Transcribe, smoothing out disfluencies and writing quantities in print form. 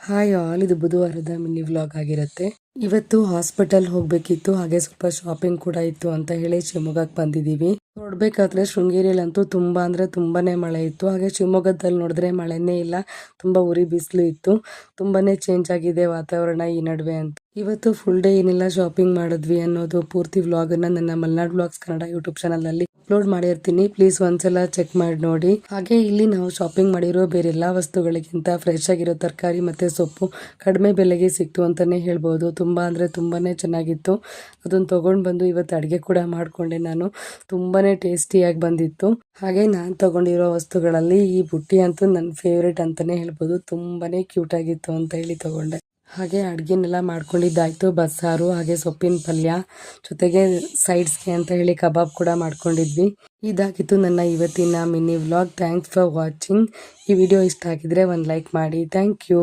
Hi all, ಇದು ಬುಧವಾರದ mini vlog ಆಗಿರುತ್ತೆ. ಇವತ್ತು ಹಾಸ್ಪಿಟಲ್ ಹೋಗ್ಬೇಕಿತ್ತು, ಹಾಗೆ ಸ್ವಲ್ಪ ಶಾಪಿಂಗ್ ಕೂಡ ಇತ್ತು ಅಂತ ಹೇಳಿ ಶಿವಮೊಗ್ಗಕ್ಕೆ ಬಂದಿದೀವಿ. ನೋಡ್ಬೇಕಾದ್ರೆ ಶೃಂಗೇರಿಯಲ್ಲಂತೂ ತುಂಬಾ ಅಂದ್ರೆ ತುಂಬಾನೇ ಮಳೆ ಇತ್ತು. ಹಾಗೆ ಶಿವಮೊಗ್ಗದಲ್ಲಿ ನೋಡಿದ್ರೆ ಮಳೆನೇ ಇಲ್ಲ, ತುಂಬಾ ಉರಿ ಬಿಸಿಲು ಇತ್ತು. ತುಂಬಾನೇ ಚೇಂಜ್ ಆಗಿದೆ ವಾತಾವರಣ ಈ ನಡುವೆ ಅಂತ. ಇವತ್ತು ಫುಲ್ ಡೇ ಏನೆಲ್ಲ ಶಾಪಿಂಗ್ ಮಾಡಿದ್ವಿ ಅನ್ನೋದು ಪೂರ್ತಿ ವ್ಲಾಗ್ ಅನ್ನ ನನ್ನ Malnad vlogs Kannada YouTube channel ನಲ್ಲಿ ಅಪ್ಲೋಡ್ ಮಾಡಿರ್ತೀನಿ. ಪ್ಲೀಸ್ ಒಂದ್ಸಲ ಚೆಕ್ ಮಾಡಿ ನೋಡಿ. ಹಾಗೆ ಇಲ್ಲಿ ನಾವು ಶಾಪಿಂಗ್ ಮಾಡಿರೋ ಬೇರೆ ಎಲ್ಲಾ ವಸ್ತುಗಳಿಗಿಂತ ಫ್ರೆಶ್ ಆಗಿರೋ ತರಕಾರಿ ಮತ್ತೆ ಸೊಪ್ಪು ಕಡಿಮೆ ಬೆಲೆಗೆ ಸಿಕ್ತು ಅಂತಾನೆ ಹೇಳ್ಬೋದು. ತುಂಬಾ ಅಂದ್ರೆ ತುಂಬಾನೇ ಚೆನ್ನಾಗಿತ್ತು. ಅದನ್ನ ತಗೊಂಡ್ ಬಂದು ಇವತ್ತು ಅಡಿಗೆ ಕೂಡ ಮಾಡ್ಕೊಂಡೆ ನಾನು. ತುಂಬಾನೇ ಟೇಸ್ಟಿಯಾಗಿ ಬಂದಿತ್ತು. ಹಾಗೆ ನಾನ್ ತಗೊಂಡಿರೋ ವಸ್ತುಗಳಲ್ಲಿ ಈ ಬುಟ್ಟಿ ಅಂತೂ ನನ್ನ ಫೇವ್ರೇಟ್ ಅಂತಾನೆ ಹೇಳ್ಬೋದು. ತುಂಬಾನೇ ಕ್ಯೂಟ್ ಆಗಿತ್ತು ಅಂತ ಹೇಳಿ ತಗೊಂಡೆ. ಹಾಗೆ ಅಡ್ಗೆನೆಲ್ಲ ಮಾಡ್ಕೊಂಡಿದ್ದಾಯ್ತು. ಬಸ್ಸಾರು ಹಾಗೆ ಸೊಪ್ಪಿನ ಪಲ್ಯ ಜೊತೆಗೆ ಸೈಡ್ಸ್ಗೆ ಅಂತ ಹೇಳಿ ಕಬಾಬ್ ಕೂಡ ಮಾಡ್ಕೊಂಡಿದ್ವಿ. ಇದಾಗಿತ್ತು ನನ್ನ ಇವತ್ತಿನ mini vlog. Thanks for watching. ಈ ವಿಡಿಯೋ ಇಷ್ಟ ಆಗಿದ್ರೆ ಒಂದು ಲೈಕ್ ಮಾಡಿ. Thank you.